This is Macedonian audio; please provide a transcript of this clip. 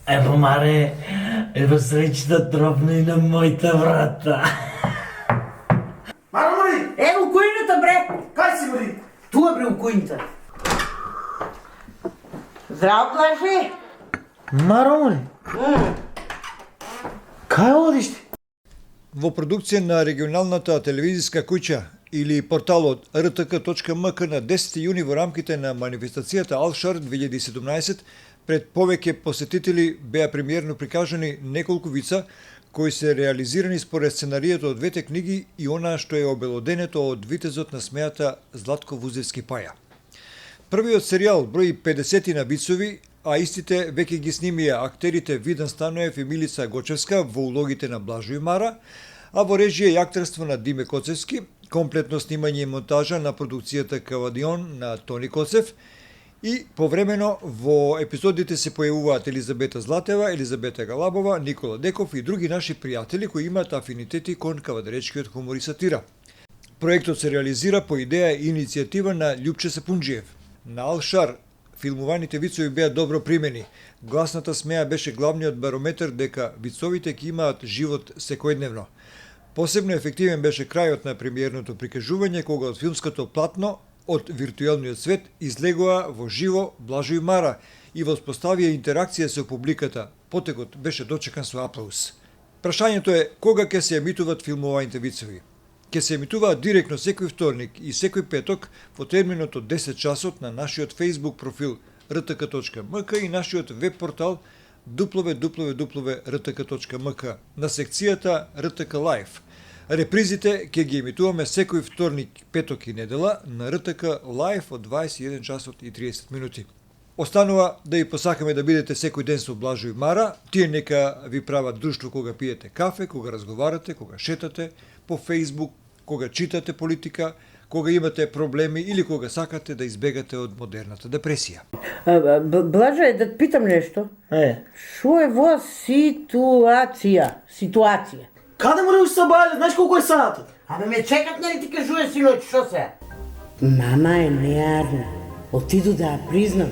Ево, Маре, ево сречна дробно и на моите врата. Мари! Е, у кујната, бре! Кај си, Мари? Туа, бре, у кујната. Здраво, Блаже! Маро, ли? Кај одиш ти? Во продукција на регионалната телевизиска куќа или порталот rtk.mk на 10 јуни во рамките на манифестацијата Алшар 2017 пред повеќе посетители беа премиерно прикажани неколку вица кои се реализирани според сценарието од двете книги и она што е обелоденето од витезот на смејата Златко Вузевски Паја. Првиот серијал брои 50 на вицови, а истите веќе ги снимија актерите Видан Станоев и Милица Гочевска во улогите на Блажо и Мара, а во режија и актерство на Диме Коцевски, комплетно снимање и монтажа на продукцијата Кавадион на Тони Коцев и повремено во епизодите се појавуваат Елизабета Златева, Елизабета Галабова, Никола Деков и други наши пријатели кои имаат афинитети кон кавадаречкиот хумор и сатира. Проектот се реализира по идеја и иницијатива на Љупче Сапунџиев. На Алшар филмуваните вицови беа добро примени. Гласната смеја беше главниот барометар дека вицовите ќе имаат живот секојдневно. Посебно ефективен беше крајот на премиерното прикажување кога од филмското платно од виртуелниот свет излегоа во живо Блажо и Мара и воспоставија интеракција со публиката. Потекот беше дочекан со аплауз. Прашањето е кога ќе се емитуваат филмуваните вицови. Ќе се емитуваат директно секој вторник и секој петок во терминот од 10 часот на нашиот Facebook профил rtk.mk и нашиот веб портал www.rtk.mk на секцијата RTK Live. Репризите ќе ги емитуваме секој вторник, петок и недела на RTK Live од 21 часот и 30 минути. Останува да ви посакаме да бидете секој ден со Блажо и Мара. Тие нека ви прават друштво кога пиете кафе, кога разговарате, кога шетате по Facebook, кога читате политика, кога имате проблеми или кога сакате да избегате од модерната депресија. Блаже, да те питам нешто. Шо е во ситуација? Каде мора да се бајле? Знаеш колку е саатот? Абе ме чекат, нели ти кажува синоќ, шо се? Мама е неарна. Отиду да ја признам.